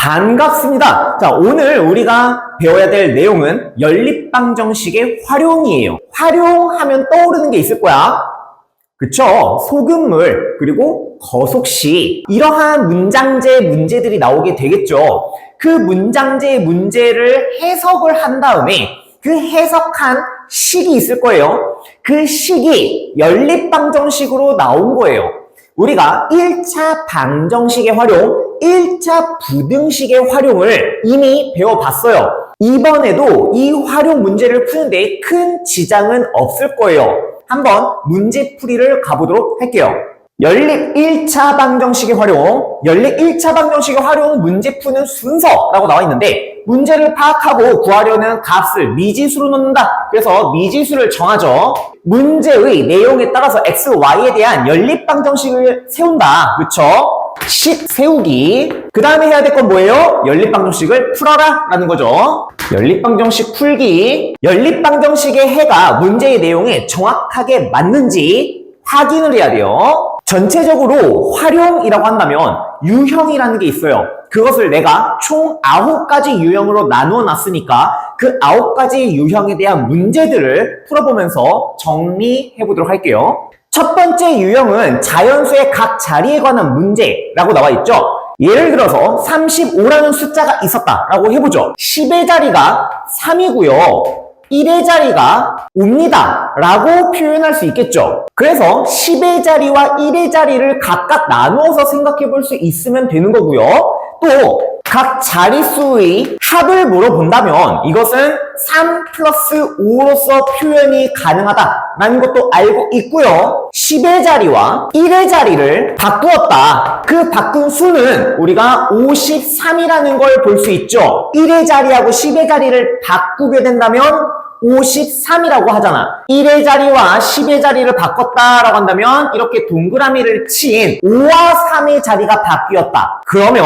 반갑습니다. 자, 오늘 우리가 배워야 될 내용은 연립방정식의 활용이에요. 활용하면 떠오르는 게 있을 거야. 그쵸? 소금물, 그리고 거속시. 이러한 문장제 문제들이 나오게 되겠죠. 그 문장제 문제를 해석을 한 다음에 그 해석한 식이 있을 거예요. 그 식이 연립방정식으로 나온 거예요. 우리가 1차 방정식의 활용, 1차 부등식의 활용을 이미 배워봤어요. 이번에도 이 활용 문제를 푸는데 큰 지장은 없을 거예요. 한번 문제풀이를 가보도록 할게요. 연립 1차 방정식의 활용, 연립 1차 방정식의 활용 문제 푸는 순서라고 나와 있는데 문제를 파악하고 구하려는 값을 미지수로 놓는다. 그래서 미지수를 정하죠. 문제의 내용에 따라서 x, y에 대한 연립 방정식을 세운다. 그쵸? 식 세우기. 그 다음에 해야 될 건 뭐예요? 연립 방정식을 풀어라 라는 거죠. 연립 방정식 풀기. 연립 방정식의 해가 문제의 내용에 정확하게 맞는지 확인을 해야 돼요. 전체적으로 활용이라고 한다면 유형이라는 게 있어요. 그것을 내가 총 9가지 유형으로 나누어 놨으니까 그 9가지 유형에 대한 문제들을 풀어보면서 정리해 보도록 할게요. 첫 번째 유형은 자연수의 각 자리에 관한 문제라고 나와 있죠. 예를 들어서 35라는 숫자가 있었다라고 해보죠. 10의 자리가 3이고요. 1의 자리가 5입니다 라고 표현할 수 있겠죠. 그래서 10의 자리와 1의 자리를 각각 나누어서 생각해 볼 수 있으면 되는 거고요. 또 각 자릿수의 합을 물어본다면 이것은 3 플러스 5로서 표현이 가능하다라는 것도 알고 있고요. 10의 자리와 1의 자리를 바꾸었다. 그 바꾼 수는 우리가 53이라는 걸 볼 수 있죠. 1의 자리하고 10의 자리를 바꾸게 된다면 53이라고 하잖아. 1의 자리와 10의 자리를 바꿨다라고 한다면 이렇게 동그라미를 친 5와 3의 자리가 바뀌었다. 그러면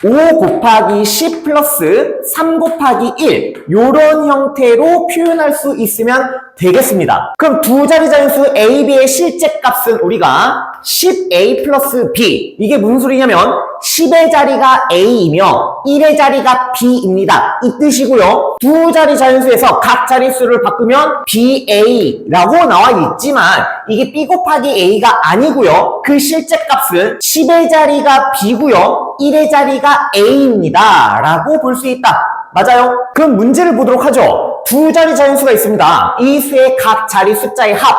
5 곱하기 10 플러스 3 곱하기 1 이런 형태로 표현할 수 있으면 되겠습니다. 그럼 두 자리 자연수 A, B의 실제 값은 우리가 10A 플러스 B. 이게 무슨 소리냐면 10의 자리가 A이며 1의 자리가 B입니다. 이 뜻이고요. 두 자리 자연수에서 각 자릿수를 바꾸면 BA라고 나와 있지만 이게 B 곱하기 A가 아니고요. 그 실제 값은 10의 자리가 B고요. 1의 자리가 A입니다. 라고 볼 수 있다. 맞아요? 그럼 문제를 보도록 하죠. 두 자리 자연수가 있습니다. 이 수의 각 자리 숫자의 합.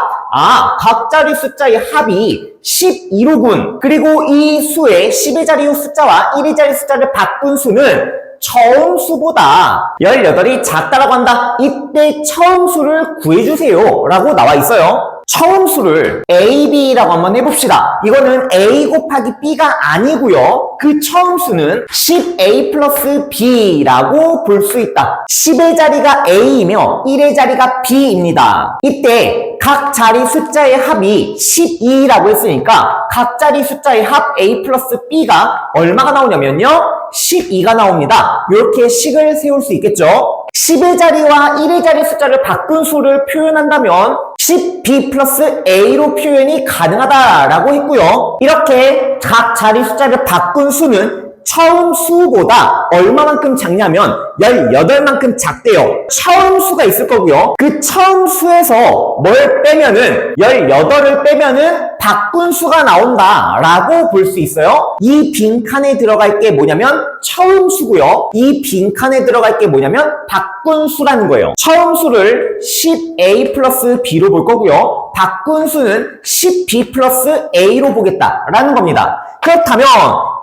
각 자리 숫자의 합이 12로군. 그리고 이 수의 10의 자리 숫자와 1의 자리 숫자를 바꾼 수는 처음 수보다 18이 작다라고 한다. 이때 처음 수를 구해주세요. 라고 나와 있어요. 처음 수를 A, B라고 한번 해봅시다. 이거는 A 곱하기 B가 아니고요. 그 처음 수는 10A 플러스 B라고 볼 수 있다. 10의 자리가 A이며 1의 자리가 B입니다. 이때 각 자리 숫자의 합이 12라고 했으니까 각 자리 숫자의 합 A 플러스 B가 얼마가 나오냐면요. 12가 나옵니다. 이렇게 식을 세울 수 있겠죠. 10의 자리와 1의 자리 숫자를 바꾼 수를 표현한다면 10B 플러스 A로 표현이 가능하다라고 했고요. 이렇게 각 자리 숫자를 바꾼 수는 처음 수보다 얼마만큼 작냐면 18만큼 작대요. 처음 수가 있을 거고요. 그 처음 수에서 뭘 빼면은 18을 빼면은 바꾼 수가 나온다 라고 볼 수 있어요. 이 빈칸에 들어갈 게 뭐냐면 처음 수고요. 이 빈칸에 들어갈 게 뭐냐면 바꾼 수라는 거예요. 처음 수를 10A 플러스 B로 볼 거고요. 바꾼 수는 10B 플러스 A로 보겠다라는 겁니다. 그렇다면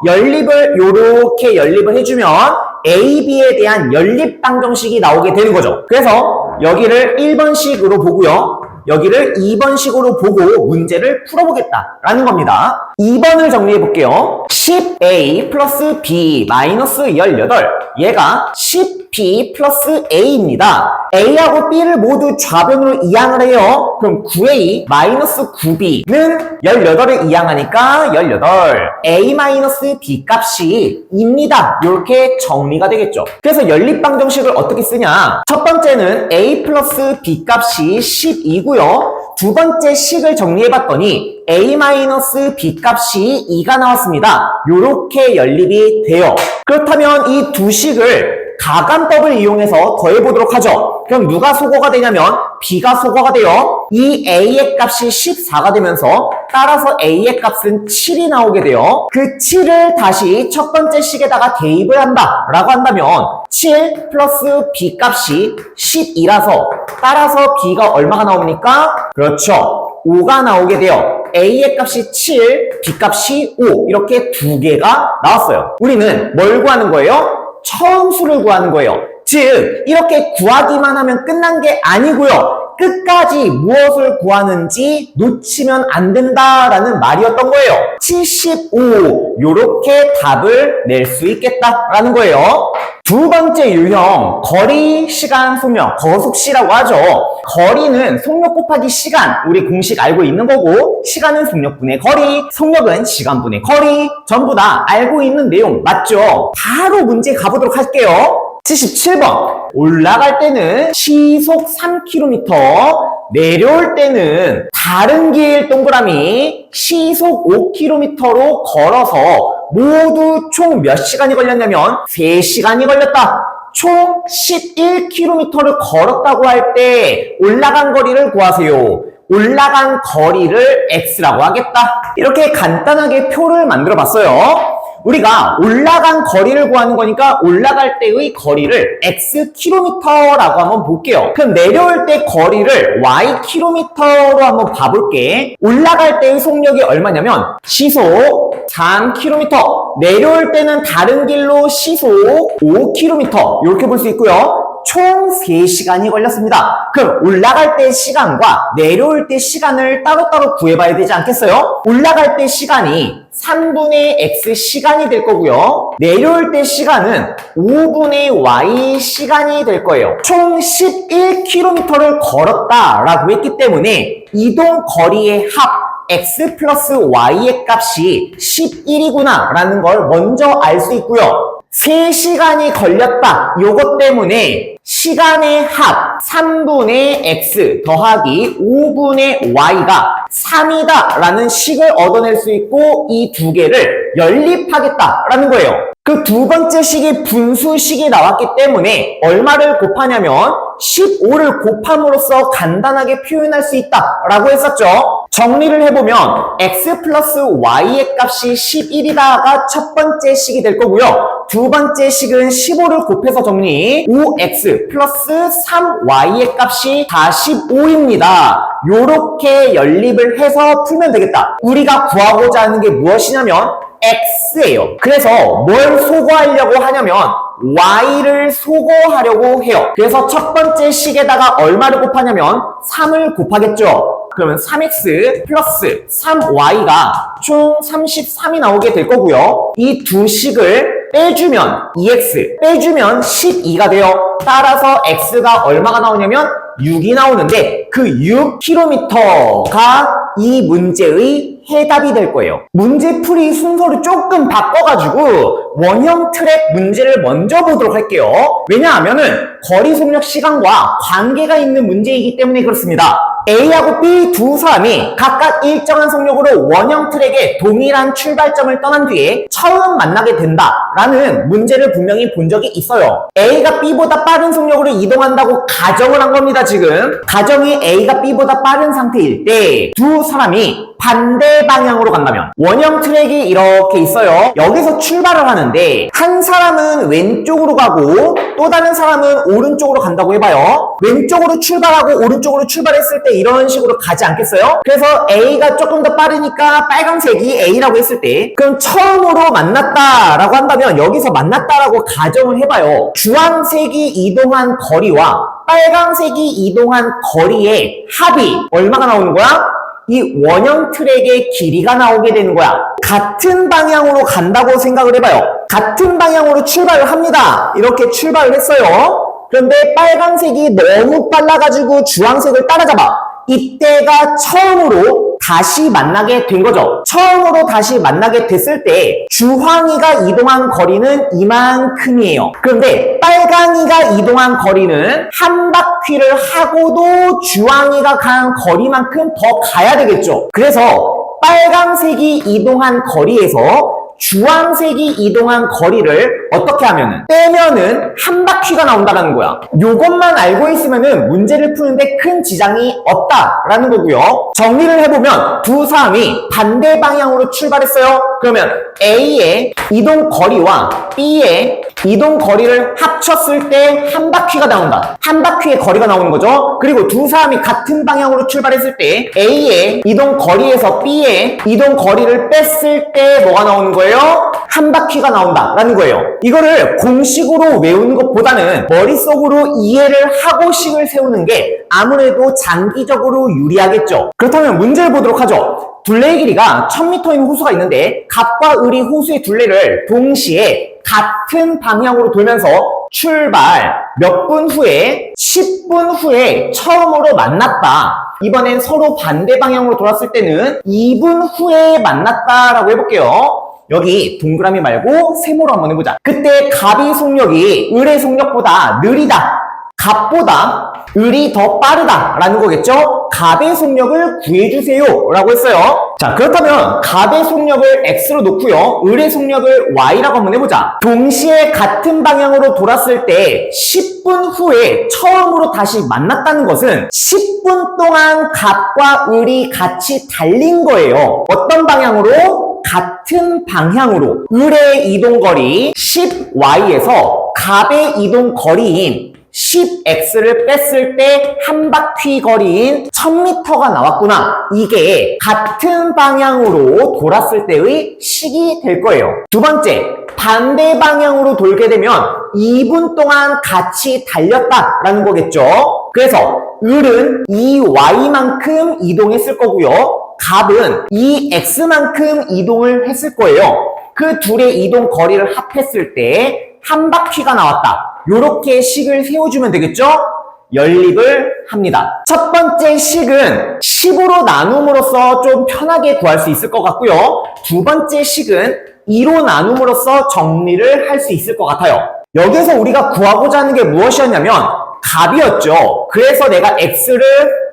연립을 이렇게 연립을 해주면 A, B에 대한 연립 방정식이 나오게 되는 거죠. 그래서 여기를 1번식으로 보고요. 여기를 2번식으로 보고 문제를 풀어보겠다라는 겁니다. 2번을 정리해 볼게요. 10A 플러스 B 마이너스 18. 얘가 10B 플러스 A입니다. A하고 B를 모두 좌변으로 이항을 해요. 그럼 9A 마이너스 9B는 18을 이항하니까 18. A 마이너스 B 값이 2입니다. 이렇게 정리가 되겠죠. 그래서 연립방정식을 어떻게 쓰냐? 첫 번째는 A 플러스 B 값이 10이고요. 두 번째 식을 정리해봤더니 a-b 값이 2가 나왔습니다. 요렇게 연립이 돼요. 그렇다면 이 두 식을 가간법을 이용해서 더해보도록 하죠. 그럼 누가 소거가 되냐면 b가 소거가 돼요. 이 a의 값이 14가 되면서 따라서 a의 값은 7이 나오게 돼요. 그 7을 다시 첫 번째 식에다가 대입을 한다 라고 한다면 7 플러스 b 값이 12라서 따라서 b가 얼마가 나옵니까? 그렇죠. 5가 나오게 돼요. a의 값이 7, b 값이 5 이렇게 두 개가 나왔어요. 우리는 뭘 구하는 거예요? 처음 수를 구하는 거예요. 즉 이렇게 구하기만 하면 끝난 게 아니고요. 끝까지 무엇을 구하는지 놓치면 안 된다라는 말이었던 거예요. 75 요렇게 답을 낼 수 있겠다라는 거예요. 두 번째 유형 거리, 시간, 속력, 거속시라고 하죠. 거리는 속력 곱하기 시간, 우리 공식 알고 있는 거고 시간은 속력분의 거리, 속력은 시간분의 거리, 전부 다 알고 있는 내용 맞죠? 바로 문제 가보도록 할게요. 77번 올라갈 때는 시속 3km 내려올 때는 다른 길 동그라미 시속 5km로 걸어서 모두 총 몇 시간이 걸렸냐면 3시간이 걸렸다. 총 11km를 걸었다고 할 때 올라간 거리를 구하세요. 올라간 거리를 x라고 하겠다. 이렇게 간단하게 표를 만들어 봤어요. 우리가 올라간 거리를 구하는 거니까 올라갈 때의 거리를 xkm라고 한번 볼게요. 그럼 내려올 때 거리를 ykm로 한번 봐볼게. 올라갈 때의 속력이 얼마냐면 시속 3km, 내려올 때는 다른 길로 시속 5km 이렇게 볼 수 있고요. 총 3시간이 걸렸습니다. 그럼 올라갈 때 시간과 내려올 때 시간을 따로따로 구해봐야 되지 않겠어요? 올라갈 때 시간이 3분의 x 시간이 될 거고요. 내려올 때 시간은 5분의 y 시간이 될 거예요. 총 11km를 걸었다라고 했기 때문에 이동 거리의 합 x 플러스 y의 값이 11이구나 라는 걸 먼저 알 수 있고요. 3시간이 걸렸다. 요것 때문에 시간의 합 3분의 x 더하기 5분의 y가 3이다 라는 식을 얻어낼 수 있고 이 두 개를 연립하겠다 라는 거예요. 그 두 번째 식이 분수식이 나왔기 때문에 얼마를 곱하냐면 15를 곱함으로써 간단하게 표현할 수 있다 라고 했었죠. 정리를 해보면 x 플러스 y의 값이 11이다가 첫 번째 식이 될 거고요. 두 번째 식은 15를 곱해서 정리 5x 플러스 3y의 값이 45입니다. 요렇게 연립을 해서 풀면 되겠다. 우리가 구하고자 하는 게 무엇이냐면 x예요. 그래서 뭘 소거하려고 하냐면 y를 소거하려고 해요. 그래서 첫 번째 식에다가 얼마를 곱하냐면 3을 곱하겠죠. 그러면 3x 플러스 3y가 총 33이 나오게 될 거고요. 이 두 식을 빼주면 2x, 빼주면 12가 돼요. 따라서 x가 얼마가 나오냐면 6이 나오는데 그 6km가 이 문제의 해답이 될 거예요. 문제풀이 순서를 조금 바꿔가지고 원형 트랙 문제를 먼저 보도록 할게요. 왜냐하면은 거리, 속력, 시간과 관계가 있는 문제이기 때문에 그렇습니다. A하고 B 두 사람이 각각 일정한 속력으로 원형 트랙에 동일한 출발점을 떠난 뒤에 처음 만나게 된다라는 문제를 분명히 본 적이 있어요. A가 B보다 빠른 속력으로 이동한다고 가정을 한 겁니다, 지금. 가정이 A가 B보다 빠른 상태일 때 두 사람이 반대 방향으로 간다면 원형 트랙이 이렇게 있어요. 여기서 출발을 하는데 한 사람은 왼쪽으로 가고 또 다른 사람은 오른쪽으로 간다고 해봐요. 왼쪽으로 출발하고 오른쪽으로 출발했을 때 이런 식으로 가지 않겠어요? 그래서 A가 조금 더 빠르니까 빨간색이 A라고 했을 때 그럼 처음으로 만났다라고 한다면 여기서 만났다라고 가정을 해봐요. 주황색이 이동한 거리와 빨간색이 이동한 거리의 합이 얼마가 나오는 거야? 이 원형 트랙의 길이가 나오게 되는 거야. 같은 방향으로 간다고 생각을 해봐요. 같은 방향으로 출발을 합니다. 이렇게 출발을 했어요. 그런데 빨간색이 너무 빨라가지고 주황색을 따라잡아. 이때가 처음으로 다시 만나게 된 거죠. 처음으로 다시 만나게 됐을 때 주황이가 이동한 거리는 이만큼이에요. 그런데 빨강이가 이동한 거리는 한 바퀴를 하고도 주황이가 간 거리만큼 더 가야 되겠죠. 그래서 빨강색이 이동한 거리에서 주황색이 이동한 거리를 어떻게 하면은 빼면은 한 바퀴가 나온다는 거야. 요것만 알고 있으면은 문제를 푸는데 큰 지장이 없다라는 거고요. 정리를 해보면 두 사람이 반대 방향으로 출발했어요. 그러면 A의 이동 거리와 B의 이동 거리를 합쳤을 때 한 바퀴가 나온다. 한 바퀴의 거리가 나오는 거죠. 그리고 두 사람이 같은 방향으로 출발했을 때 A의 이동 거리에서 B의 이동 거리를 뺐을 때 뭐가 나오는 거예요? 한 바퀴가 나온다라는 거예요. 이거를 공식으로 외우는 것보다는 머릿속으로 이해를 하고 식을 세우는 게 아무래도 장기적으로 유리하겠죠. 그렇다면 문제를 보도록 하죠. 둘레의 길이가 1000m인 호수가 있는데 갑과 을이 호수의 둘레를 동시에 같은 방향으로 돌면서 출발 몇 분 후에 10분 후에 처음으로 만났다. 이번엔 서로 반대 방향으로 돌았을 때는 2분 후에 만났다라고 해볼게요. 여기 동그라미 말고 세모로 한번 해보자. 그때 갑의 속력이 을의 속력보다 느리다. 갑보다 을이 더 빠르다라는 거겠죠? 갑의 속력을 구해주세요 라고 했어요. 자, 그렇다면 갑의 속력을 X로 놓고요. 을의 속력을 Y라고 한번 해보자. 동시에 같은 방향으로 돌았을 때 10분 후에 처음으로 다시 만났다는 것은 10분 동안 갑과 을이 같이 달린 거예요. 어떤 방향으로? 같은 방향으로. 을의 이동거리 10y에서 갑의 이동거리인 10x를 뺐을 때 한 바퀴 거리인 1000m가 나왔구나. 이게 같은 방향으로 돌았을 때의 식이 될 거예요. 두 번째, 반대 방향으로 돌게 되면 2분 동안 같이 달렸다라는 거겠죠. 그래서 을은 2y만큼 이동했을 거고요. 갑은 2x만큼 이동을 했을 거예요. 그 둘의 이동 거리를 합했을 때 한 바퀴가 나왔다. 요렇게 식을 세워주면 되겠죠? 연립을 합니다. 첫 번째 식은 10으로 나눔으로써 좀 편하게 구할 수 있을 것 같고요. 두 번째 식은 2로 나눔으로써 정리를 할 수 있을 것 같아요. 여기서 우리가 구하고자 하는 게 무엇이었냐면 갑이었죠. 그래서 내가 x를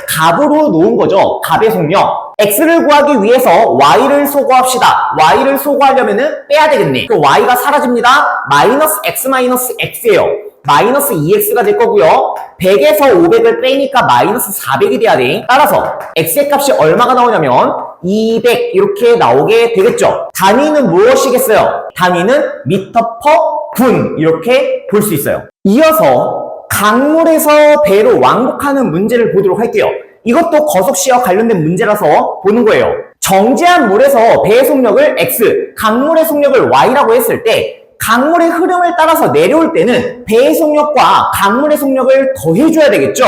갑으로 놓은 거죠. 갑의 속력. x를 구하기 위해서 y를 소거합시다. y를 소거하려면은 빼야 되겠네. 그 y가 사라집니다. 마이너스 x 마이너스 x예요. 마이너스 2x가 될 거고요. 100에서 500을 빼니까 마이너스 400이 돼야 돼. 따라서 x의 값이 얼마가 나오냐면 200 이렇게 나오게 되겠죠. 단위는 무엇이겠어요? 단위는 미터 퍼 분 이렇게 볼 수 있어요. 이어서 강물에서 배로 왕복하는 문제를 보도록 할게요. 이것도 거속시와 관련된 문제라서 보는 거예요. 정지한 물에서 배의 속력을 x, 강물의 속력을 y라고 했을 때 강물의 흐름을 따라서 내려올 때는 배의 속력과 강물의 속력을 더해줘야 되겠죠?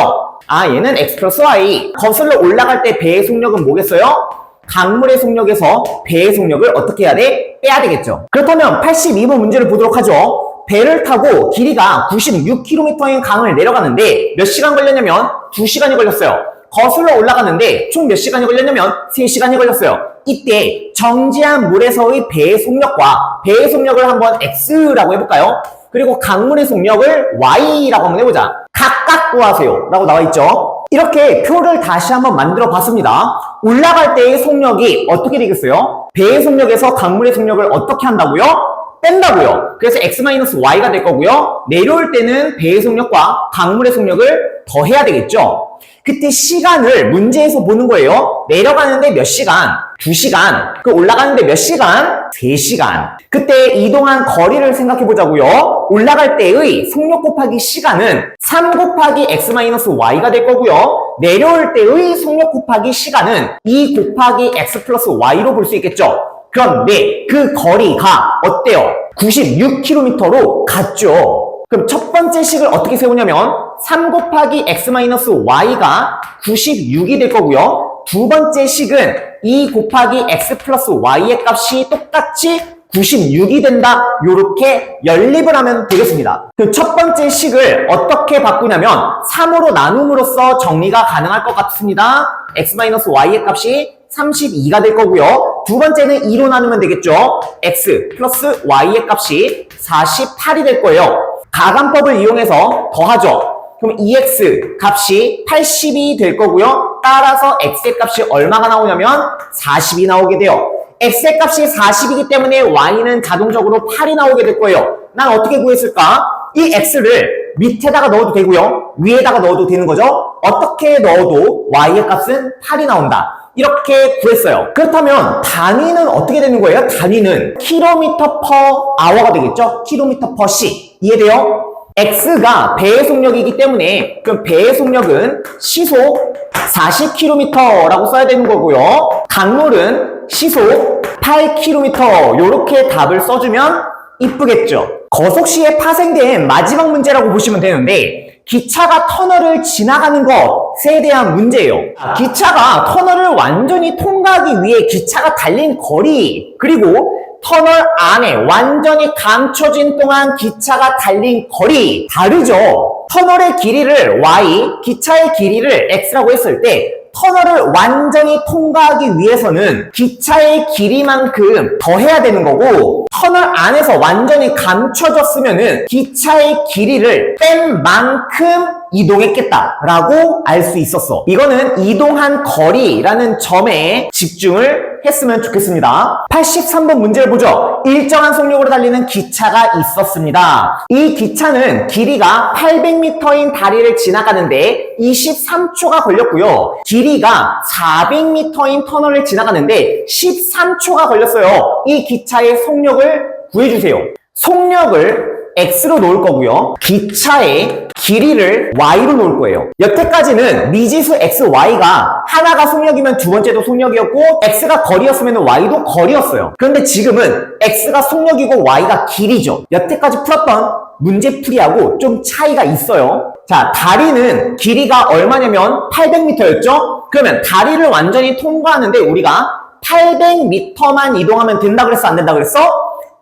아, 얘는 x 플러스 y. 거슬러 올라갈 때 배의 속력은 뭐겠어요? 강물의 속력에서 배의 속력을 어떻게 해야 돼? 빼야 되겠죠. 그렇다면 82번 문제를 보도록 하죠. 배를 타고 길이가 96km인 강을 내려가는데 몇 시간 걸렸냐면 2시간이 걸렸어요. 거슬러 올라가는데 총 몇 시간이 걸렸냐면 3시간이 걸렸어요. 이때 정지한 물에서의 배의 속력과 배의 속력을 한번 x라고 해볼까요? 그리고 강물의 속력을 y라고 한번 해보자. 각각 구하세요 라고 나와있죠. 이렇게 표를 다시 한번 만들어 봤습니다. 올라갈 때의 속력이 어떻게 되겠어요? 배의 속력에서 강물의 속력을 어떻게 한다고요? 뺀다고요. 그래서 x-y가 될 거고요. 내려올 때는 배의 속력과 강물의 속력을 더해야 되겠죠. 그때 시간을 문제에서 보는 거예요. 내려가는데 몇 시간? 2시간. 그 올라가는데 몇 시간? 3시간. 그때 이동한 거리를 생각해 보자고요. 올라갈 때의 속력 곱하기 시간은 3 곱하기 x-y가 될 거고요. 내려올 때의 속력 곱하기 시간은 2 곱하기 x 플러스 y로 볼 수 있겠죠. 그런데 그 거리가 어때요? 96km로 같죠. 그럼 첫 번째 식을 어떻게 세우냐면 3 곱하기 x-y가 96이 될 거고요. 두 번째 식은 2 곱하기 x 플러스 y의 값이 똑같이 96이 된다. 요렇게 연립을 하면 되겠습니다. 그 첫 번째 식을 어떻게 바꾸냐면 3으로 나눔으로써 정리가 가능할 것 같습니다. x-y의 값이 32가 될 거고요. 두 번째는 2로 나누면 되겠죠. x 플러스 y의 값이 48이 될 거예요. 가감법을 이용해서 더하죠. 그럼 2x 값이 80이 될 거고요. 따라서 x의 값이 얼마가 나오냐면 40이 나오게 돼요. x의 값이 40이기 때문에 y는 자동적으로 8이 나오게 될 거예요. 난 어떻게 구했을까? 이 x를 밑에다가 넣어도 되고요. 위에다가 넣어도 되는 거죠. 어떻게 넣어도 y의 값은 8이 나온다. 이렇게 구했어요. 그렇다면 단위는 어떻게 되는 거예요? 단위는 km/h가 되겠죠? km/c. 이해돼요? x가 배의 속력이기 때문에 그럼 배의 속력은 시속 40km라고 써야 되는 거고요. 강물은 시속 8km 이렇게 답을 써주면 이쁘겠죠. 거속시에 파생된 마지막 문제라고 보시면 되는데 기차가 터널을 지나가는 것에 대한 문제예요. 기차가 터널을 완전히 통과하기 위해 기차가 달린 거리 그리고 터널 안에 완전히 감춰진 동안 기차가 달린 거리 다르죠. 터널의 길이를 y, 기차의 길이를 x라고 했을 때 터널을 완전히 통과하기 위해서는 기차의 길이만큼 더 해야 되는 거고 터널 안에서 완전히 감춰졌으면은 기차의 길이를 뺀 만큼 이동했겠다라고 알 수 있었어. 이거는 이동한 거리라는 점에 집중을 했으면 좋겠습니다. 83번 문제를 보죠. 일정한 속력으로 달리는 기차가 있었습니다. 이 기차는 길이가 800m인 다리를 지나가는데 23초가 걸렸고요. 길이가 400m인 터널을 지나가는데 13초가 걸렸어요. 이 기차의 속력을 구해주세요. 속력을 x로 놓을 거고요. 기차의 길이를 y로 놓을 거예요. 여태까지는 미지수 x, y가 하나가 속력이면 두 번째도 속력이었고 x가 거리였으면 y도 거리였어요. 그런데 지금은 x가 속력이고 y가 길이죠. 여태까지 풀었던 문제풀이하고 좀 차이가 있어요. 자, 다리는 길이가 얼마냐면 800m였죠? 그러면 다리를 완전히 통과하는데 우리가 800m만 이동하면 된다 그랬어? 안 된다 그랬어?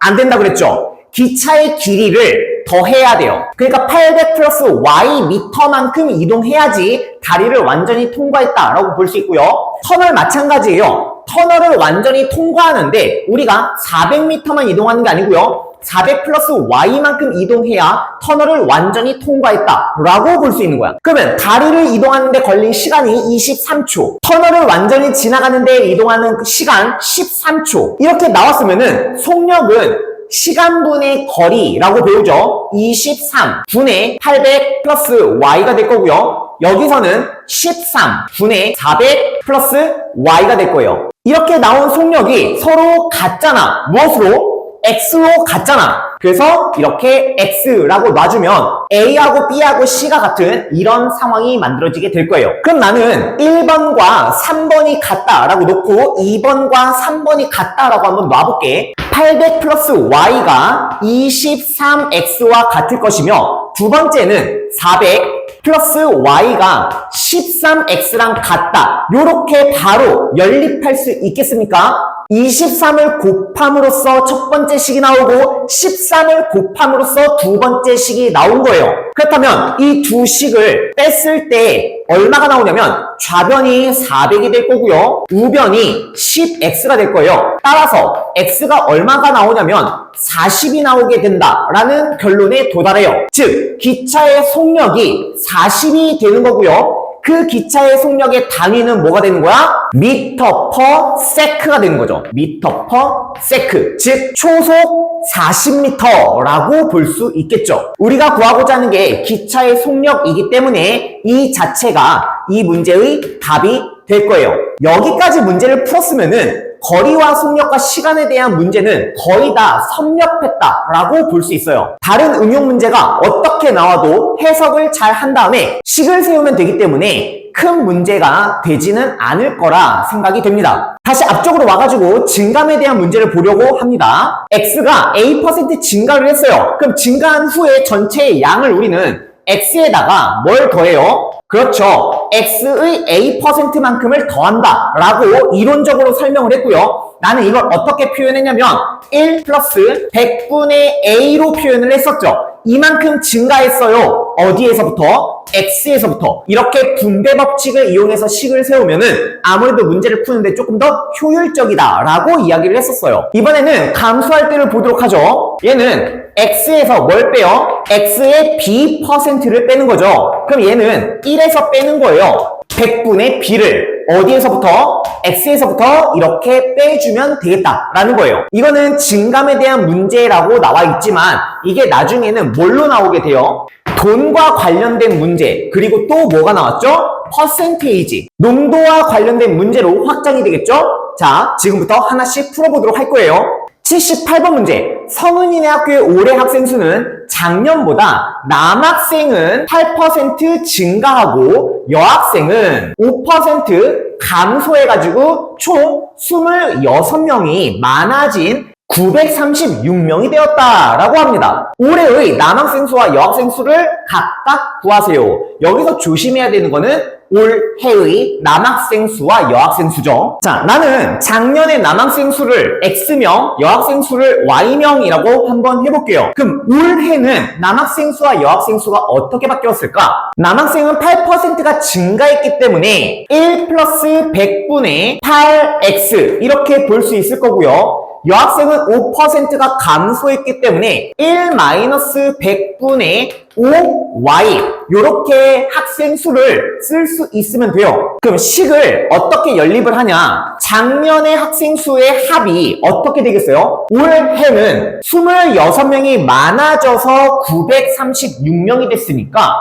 안 된다 그랬죠? 기차의 길이를 더해야 돼요. 그러니까 800 플러스 y 미터만큼 이동해야지 다리를 완전히 통과했다라고 볼 수 있고요. 터널 마찬가지예요. 터널을 완전히 통과하는데 우리가 400m만 이동하는 게 아니고요. 400 플러스 y만큼 이동해야 터널을 완전히 통과했다라고 볼 수 있는 거야. 그러면 다리를 이동하는데 걸린 시간이 23초, 터널을 완전히 지나가는데 이동하는 시간 13초 이렇게 나왔으면은 속력은 시간분의 거리라고 배우죠. 23분의 800 플러스 y가 될 거고요. 여기서는 13분의 400 플러스 y가 될 거예요. 이렇게 나온 속력이 서로 같잖아. 무엇으로? x로 같잖아. 그래서 이렇게 x라고 놔주면 a하고 b하고 c가 같은 이런 상황이 만들어지게 될 거예요. 그럼 나는 1번과 3번이 같다라고 놓고 2번과 3번이 같다라고 한번 놔볼게. 800 플러스 y가 23x와 같을 것이며 두 번째는 400 플러스 y가 13x랑 같다. 요렇게 바로 연립할 수 있겠습니까? 23을 곱함으로써 첫 번째 식이 나오고 13을 곱함으로써 두 번째 식이 나온 거예요. 그렇다면 이 두 식을 뺐을 때 얼마가 나오냐면 좌변이 400이 될 거고요. 우변이 10x가 될 거예요. 따라서 x가 얼마가 나오냐면 40이 나오게 된다라는 결론에 도달해요. 즉 기차의 속력이 40이 되는 거고요. 그 기차의 속력의 단위는 뭐가 되는 거야? 미터 퍼 세크가 되는 거죠. 미터 퍼 세크. 즉 초속 40m라고 볼 수 있겠죠. 우리가 구하고자 하는 게 기차의 속력이기 때문에 이 자체가 이 문제의 답이 될 거예요. 여기까지 문제를 풀었으면은 거리와 속력과 시간에 대한 문제는 거의 다 섭렵했다라고 볼 수 있어요. 다른 응용 문제가 어떻게 나와도 해석을 잘 한 다음에 식을 세우면 되기 때문에 큰 문제가 되지는 않을 거라 생각이 됩니다. 다시 앞쪽으로 와가지고 증감에 대한 문제를 보려고 합니다. x가 a% 증가를 했어요. 그럼 증가한 후에 전체의 양을 우리는 x에다가 뭘 더해요? 그렇죠. x의 a%만큼을 더한다 라고 이론적으로 설명을 했고요. 나는 이걸 어떻게 표현했냐면 1 플러스 100분의 a로 표현을 했었죠. 이만큼 증가했어요. 어디에서부터? X에서부터. 이렇게 분배 법칙을 이용해서 식을 세우면은 아무래도 문제를 푸는데 조금 더 효율적이다라고 이야기를 했었어요. 이번에는 감소할 때를 보도록 하죠. 얘는 X에서 뭘 빼요? X의 B%를 빼는 거죠. 그럼 얘는 1에서 빼는 거예요. 100분의 B를 어디에서부터? X에서부터 이렇게 빼주면 되겠다라는 거예요. 이거는 증감에 대한 문제라고 나와 있지만 이게 나중에는 뭘로 나오게 돼요? 돈과 관련된 문제, 그리고 또 뭐가 나왔죠? 퍼센테이지, 농도와 관련된 문제로 확장이 되겠죠? 자, 지금부터 하나씩 풀어보도록 할 거예요. 78번 문제. 성은이네 학교의 올해 학생 수는 작년보다 남학생은 8% 증가하고 여학생은 5% 감소해가지고 총 26명이 많아진 936명이 되었다라고 합니다. 올해의 남학생 수와 여학생 수를 각각 구하세요. 여기서 조심해야 되는 거는 올해의 남학생 수와 여학생 수죠. 자, 나는 작년의 남학생 수를 X명, 여학생 수를 Y명이라고 한번 해볼게요. 그럼 올해는 남학생 수와 여학생 수가 어떻게 바뀌었을까? 남학생은 8%가 증가했기 때문에 1 플러스 100분의 8X 이렇게 볼 수 있을 거고요. 여학생은 5%가 감소했기 때문에 1 마이너스 100분의 5y 이렇게 학생 수를 쓸 수 있으면 돼요. 그럼 식을 어떻게 연립을 하냐? 작년의 학생 수의 합이 어떻게 되겠어요? 올해는 26명이 많아져서 936명이 됐으니까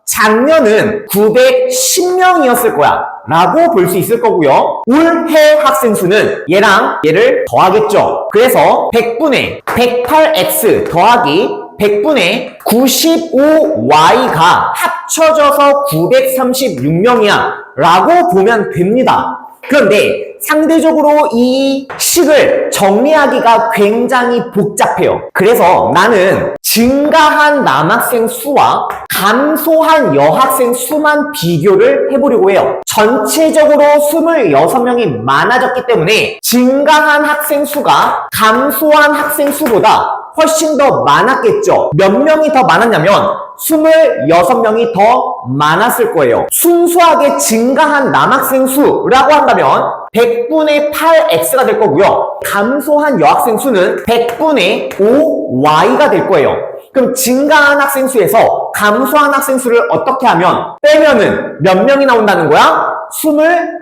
작년은 910명이었을 거야 라고 볼 수 있을 거고요. 올해 학생 수는 얘랑 얘를 더하겠죠. 그래서 100분의 108x 더하기 100분의 95y가 합쳐져서 936명이야 라고 보면 됩니다. 그런데 상대적으로 이 식을 정리하기가 굉장히 복잡해요. 그래서 나는 증가한 남학생 수와 감소한 여학생 수만 비교를 해보려고 해요. 전체적으로 26명이 많아졌기 때문에 증가한 학생 수가 감소한 학생 수보다 훨씬 더 많았겠죠. 몇 명이 더 많았냐면 26명이 더 많았을 거예요. 순수하게 증가한 남학생 수라고 한다면 100분의 8x가 될 거고요. 감소한 여학생 수는 100분의 5y가 될 거예요. 그럼 증가한 학생 수에서 감소한 학생 수를 어떻게 하면 빼면은 몇 명이 나온다는 거야?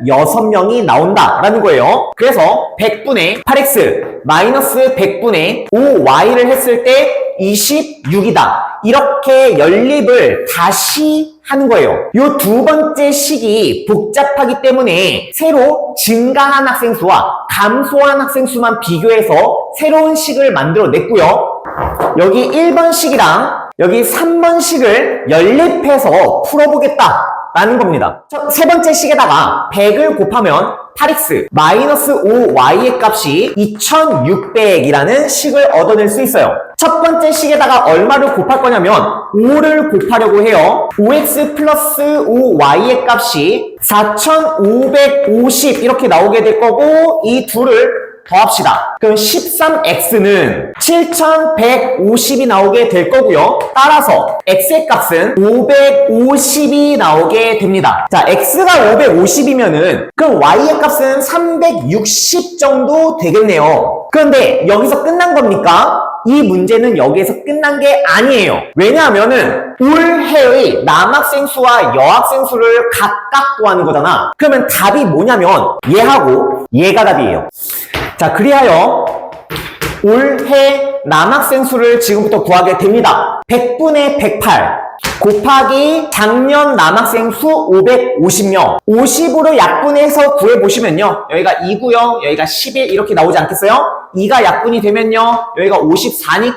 26명이 나온다라는 거예요. 그래서 100분의 8x 마이너스 100분의 5y를 했을 때 26이다. 이렇게 연립을 다시 하는 거예요. 이 두 번째 식이 복잡하기 때문에 새로 증가한 학생 수와 감소한 학생 수만 비교해서 새로운 식을 만들어 냈고요. 여기 1번 식이랑 여기 3번 식을 연립해서 풀어보겠다 라는 겁니다. 세 번째 식에다가 100을 곱하면 8x 마이너스 5y의 값이 2600이라는 식을 얻어낼 수 있어요. 첫 번째 식에다가 얼마를 곱할 거냐면 5를 곱하려고 해요. 5x 플러스 5y의 값이 4550 이렇게 나오게 될 거고 이 둘을 더합시다. 그럼 13x는 7150이 나오게 될 거고요. 따라서 x의 값은 550이 나오게 됩니다. 자, x가 550이면은 그럼 y의 값은 360 정도 되겠네요. 그런데 여기서 끝난 겁니까? 이 문제는 여기에서 끝난 게 아니에요. 왜냐하면은 올해의 남학생 수와 여학생 수를 각각 구하는 거잖아. 그러면 답이 뭐냐면 얘하고 얘가 답이에요. 자, 그리하여 올해 남학생 수를 지금부터 구하게 됩니다. 100분의 108 곱하기 작년 남학생 수 550명 50으로 약분해서 구해보시면요. 여기가 2고요. 여기가 11 이렇게 나오지 않겠어요? 2가 약분이 되면요. 여기가 54니까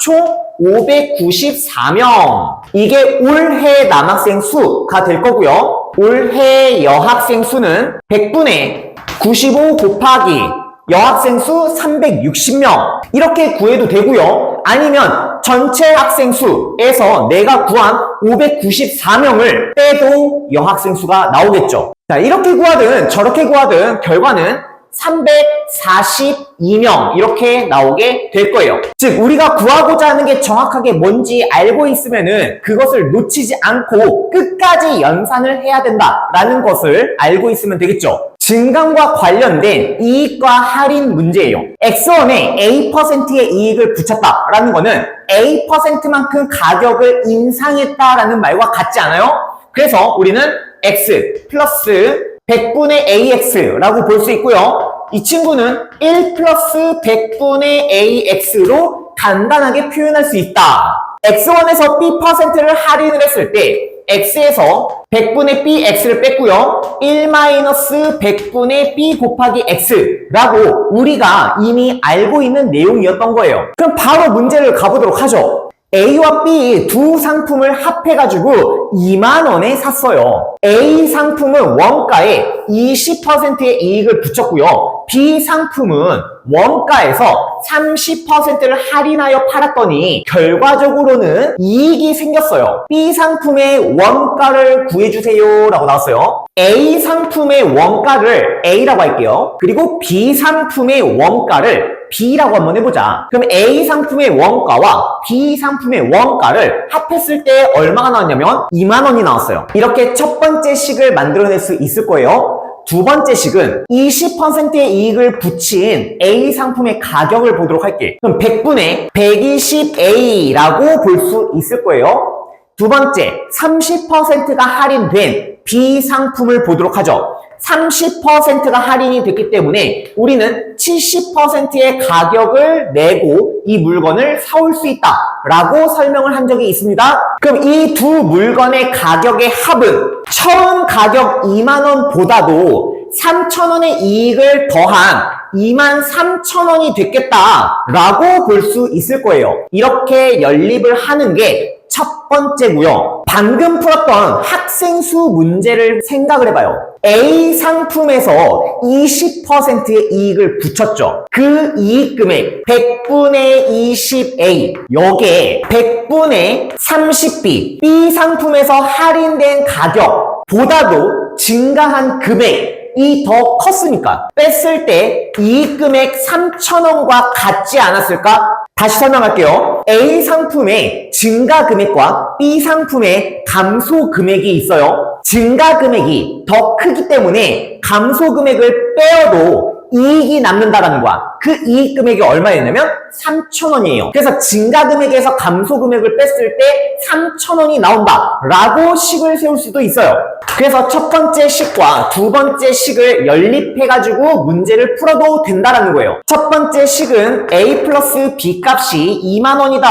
총 594명. 이게 올해 남학생 수가 될 거고요. 올해 여학생 수는 100분의 95 곱하기 여학생 수 360명 이렇게 구해도 되고요. 아니면 전체 학생 수에서 내가 구한 594명을 빼도 여학생 수가 나오겠죠. 자, 이렇게 구하든 저렇게 구하든 결과는 342명 이렇게 나오게 될 거예요. 즉 우리가 구하고자 하는 게 정확하게 뭔지 알고 있으면은 그것을 놓치지 않고 끝까지 연산을 해야 된다라는 것을 알고 있으면 되겠죠. 증감과 관련된 이익과 할인 문제예요. X1에 A%의 이익을 붙였다라는 거는 A%만큼 가격을 인상했다라는 말과 같지 않아요? 그래서 우리는 X 플러스 100분의 AX라고 볼 수 있고요. 이 친구는 1 플러스 100분의 AX로 간단하게 표현할 수 있다. X1에서 B%를 할인을 했을 때 X에서 100분의 BX를 뺐고요. 1-100분의 B 곱하기 X라고 우리가 이미 알고 있는 내용이었던 거예요. 그럼 바로 문제를 가보도록 하죠. A와 B 두 상품을 합해가지고 2만원에 샀어요. A 상품은 원가에 20%의 이익을 붙였고요. B 상품은 원가에서 30%를 할인하여 팔았더니 결과적으로는 이익이 생겼어요. B 상품의 원가를 구해주세요 라고 나왔어요. A 상품의 원가를 A라고 할게요. 그리고 B 상품의 원가를 B라고 한번 해보자. 그럼 A 상품의 원가와 B 상품의 원가를 합했을 때 얼마가 나왔냐면 2만원이 나왔어요. 이렇게 첫 번째 식을 만들어낼 수 있을 거예요. 두 번째 식은 20%의 이익을 붙인 A 상품의 가격을 보도록 할게. 그럼 100분의 120A라고 볼 수 있을 거예요. 두 번째, 30%가 할인된 B 상품을 보도록 하죠. 30%가 할인이 됐기 때문에 우리는 70%의 가격을 내고 이 물건을 사올 수 있다 라고 설명을 한 적이 있습니다. 그럼 이 두 물건의 가격의 합은 처음 가격 2만원보다도 3,000원의 이익을 더한 23,000원이 됐겠다 라고 볼 수 있을 거예요. 이렇게 연립을 하는 게 첫 번째고요. 방금 풀었던 학생수 문제를 생각을 해봐요. A 상품에서 20%의 이익을 붙였죠. 그 이익 금액 100분의 20A 여기에 100분의 30B B 상품에서 할인된 가격보다도 증가한 금액이 더 컸으니까 뺐을 때 이익 금액 3,000원과 같지 않았을까? 다시 설명할게요. A 상품의 증가 금액과 B 상품의 감소 금액이 있어요. 증가 금액이 더 크기 때문에 감소 금액을 빼어도 이익이 남는다라는 거야. 그 이익 금액이 얼마였냐면 3,000원이에요. 그래서 증가 금액에서 감소 금액을 뺐을 때 3,000원이 나온다 라고 식을 세울 수도 있어요. 그래서 첫 번째 식과 두 번째 식을 연립해가지고 문제를 풀어도 된다라는 거예요. 첫 번째 식은 A 플러스 B 값이 2만원이다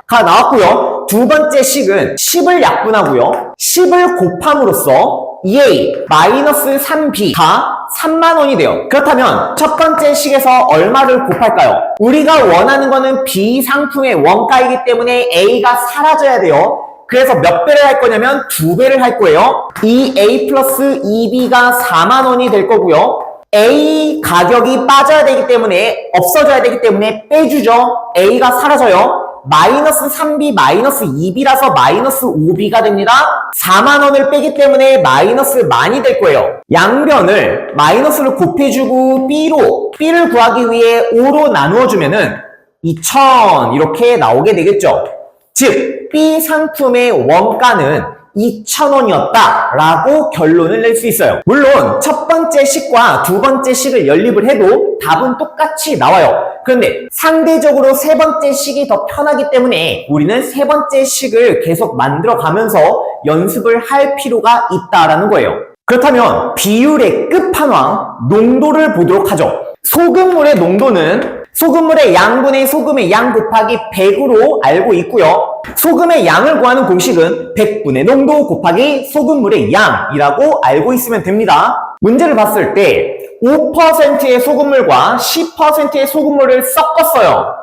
가 나왔고요. 두 번째 식은 10을 약분하고요. 10을 곱함으로써 2A 마이너스 3B가 3만원이 돼요. 그렇다면 첫 번째 식에서 얼마를 곱할까요? 우리가 원하는 거는 B 상품의 원가이기 때문에 A가 사라져야 돼요. 그래서 몇 배를 할 거냐면 2배를 할 거예요. 2A 플러스 2B가 4만원이 될 거고요. A 가격이 빠져야 되기 때문에 없어져야 되기 때문에 빼주죠. A가 사라져요. 마이너스 3B 마이너스 2B라서 마이너스 5B가 됩니다. 4만원을 빼기 때문에 마이너스 만이 될 거예요. 양변을 마이너스를 곱해주고 B를 구하기 위해 5로 나누어주면은 2,000 이렇게 나오게 되겠죠. 즉 B 상품의 원가는 2,000원이었다 라고 결론을 낼 수 있어요. 물론 첫 번째 식과 두 번째 식을 연립을 해도 답은 똑같이 나와요. 그런데 상대적으로 세 번째 식이 더 편하기 때문에 우리는 세 번째 식을 계속 만들어 가면서 연습을 할 필요가 있다라는 거예요. 그렇다면 비율의 끝판왕 농도를 보도록 하죠. 소금물의 농도는 소금물의 양분의 소금의 양 곱하기 100으로 알고 있고요. 소금의 양을 구하는 공식은 100분의 농도 곱하기 소금물의 양이라고 알고 있으면 됩니다. 문제를 봤을 때 5%의 소금물과 10%의 소금물을 섞었어요.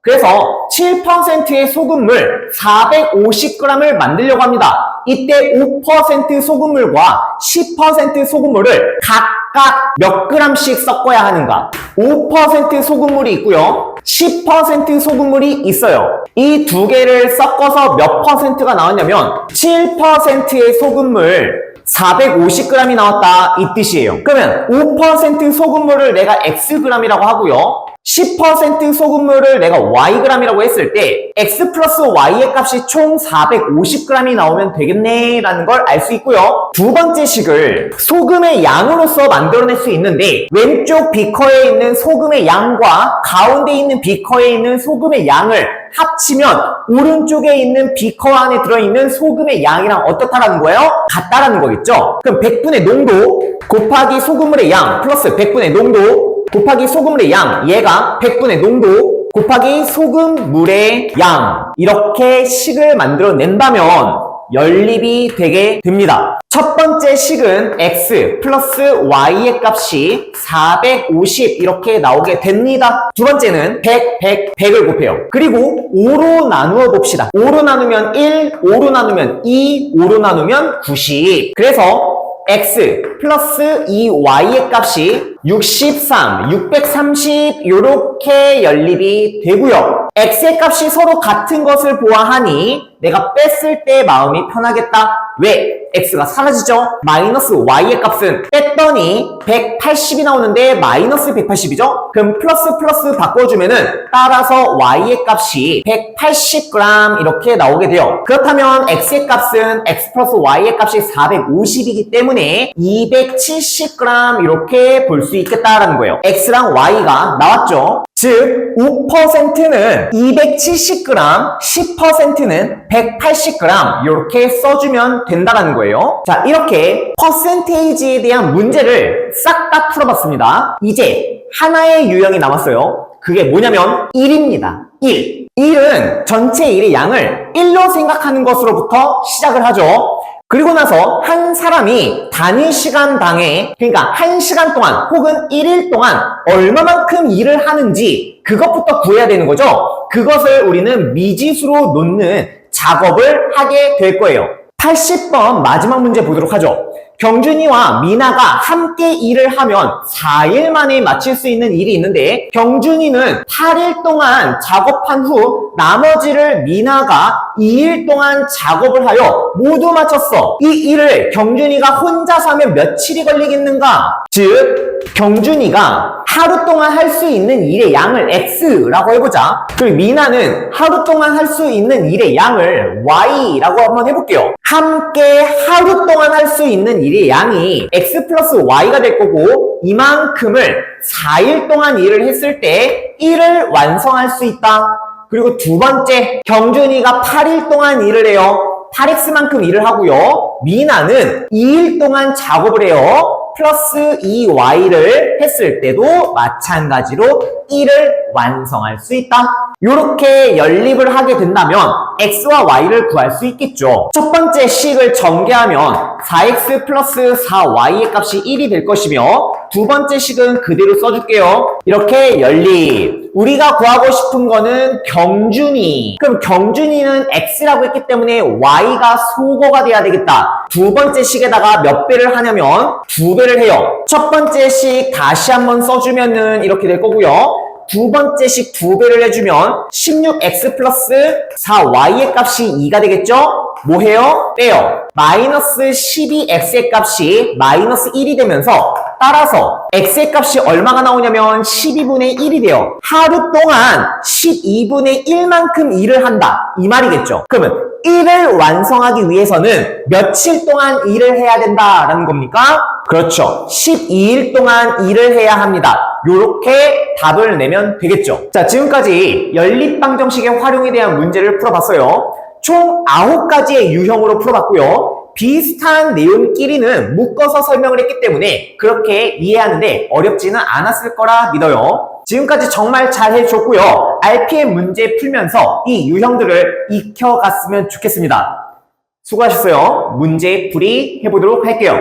그래서 7%의 소금물 450g을 만들려고 합니다. 이때 5% 소금물과 10% 소금물을 각각 몇 g씩 섞어야 하는가? 5% 소금물이 있고요. 10% 소금물이 있어요. 이 두 개를 섞어서 몇 %가 나왔냐면 7%의 소금물 450g이 나왔다 이 뜻이에요. 그러면 5% 소금물을 내가 xg이라고 하고요. 10% 소금물을 내가 yg이라고 했을 때 x 플러스 y의 값이 총 450g이 나오면 되겠네 라는 걸 알 수 있고요. 두 번째 식을 소금의 양으로서 만들어낼 수 있는데 왼쪽 비커에 있는 소금의 양과 가운데 있는 비커에 있는 소금의 양을 합치면 오른쪽에 있는 비커 안에 들어있는 소금의 양이랑 어떻다라는 거예요? 같다라는 거겠죠? 그럼 100분의 농도 곱하기 소금물의 양 플러스 100분의 농도 곱하기 소금물의 양, 얘가 100분의 농도 곱하기 소금물의 양, 이렇게 식을 만들어낸다면 연립이 되게 됩니다. 첫 번째 식은 x 플러스 y의 값이 450 이렇게 나오게 됩니다. 두 번째는 100, 100을 곱해요. 그리고 5로 나누어 봅시다. 5로 나누면 1, 5로 나누면 2, 5로 나누면 90. 그래서 x 플러스 2y의 값이 63, 630 이렇게 연립이 되고요. x의 값이 서로 같은 것을 보아하니 내가 뺐을 때 마음이 편하겠다. 왜? x가 사라지죠? 마이너스 y의 값은 뺐더니 180이 나오는데 마이너스 180이죠? 그럼 플러스 바꿔주면은 따라서 y의 값이 180g 이렇게 나오게 돼요. 그렇다면 x의 값은 x 플러스 y의 값이 450이기 때문에 270g 이렇게 볼 수 있겠다라는 거예요. x랑 y가 나왔죠? 즉 5%는 270g, 10%는 180g 이렇게 써주면 된다는 거예요. 자, 이렇게 퍼센테이지에 대한 문제를 싹 다 풀어봤습니다. 이제 하나의 유형이 남았어요. 그게 뭐냐면 1입니다. 1. 1은 전체 1의 양을 1로 생각하는 것으로부터 시작을 하죠. 그리고 나서 한 사람이 단위 시간당에, 그러니까 1시간 동안 혹은 1일 동안 얼마만큼 일을 하는지 그것부터 구해야 되는 거죠. 그것을 우리는 미지수로 놓는 작업을 하게 될 거예요. 80번 마지막 문제 보도록 하죠. 경준이와 미나가 함께 일을 하면 4일 만에 마칠 수 있는 일이 있는데 경준이는 8일 동안 작업한 후 나머지를 미나가 2일 동안 작업을 하여 모두 마쳤어. 이 일을 경준이가 혼자서 하면 며칠이 걸리겠는가? 즉 경준이가 하루 동안 할 수 있는 일의 양을 x라고 해보자. 그리고 미나는 하루 동안 할 수 있는 일의 양을 y라고 한번 해볼게요. 함께 하루 동안 할 수 있는 일의 양이 x 플러스 y가 될 거고 이만큼을 4일 동안 일을 했을 때 1을 완성할 수 있다. 그리고 두 번째, 경준이가 8일 동안 일을 해요. 8x만큼 일을 하고요. 미나는 2일 동안 작업을 해요. 플러스 2y를 했을 때도 마찬가지로 1을 완성할 수 있다. 이렇게 연립을 하게 된다면 x와 y를 구할 수 있겠죠. 첫 번째 식을 전개하면 4x 플러스 4y의 값이 1이 될 것이며 두 번째 식은 그대로 써줄게요. 이렇게 연립. 우리가 구하고 싶은 거는 경준이. 그럼 경준이는 x라고 했기 때문에 y가 소거가 돼야 되겠다. 두 번째 식에다가 몇 배를 하냐면 2배를 해요. 첫 번째 식 다시 한번 써주면은 이렇게 될 거고요. 두 번째 식 2배를 해주면 16x 플러스 4y의 값이 2가 되겠죠? 뭐 해요? 빼요. 마이너스 12x의 값이 마이너스 1이 되면서 따라서 x의 값이 얼마가 나오냐면 12분의 1이 돼요. 하루 동안 12분의 1만큼 일을 한다. 이 말이겠죠. 그러면 1을 완성하기 위해서는 며칠 동안 일을 해야 된다라는 겁니까? 그렇죠. 12일 동안 일을 해야 합니다. 요렇게 답을 내면 되겠죠. 자, 지금까지 연립방정식의 활용에 대한 문제를 풀어봤어요. 총 9가지의 유형으로 풀어봤고요. 비슷한 내용끼리는 묶어서 설명을 했기 때문에 그렇게 이해하는데 어렵지는 않았을 거라 믿어요. 지금까지 정말 잘 해줬고요. RPM 문제 풀면서 이 유형들을 익혀갔으면 좋겠습니다. 수고하셨어요. 문제 풀이 해보도록 할게요.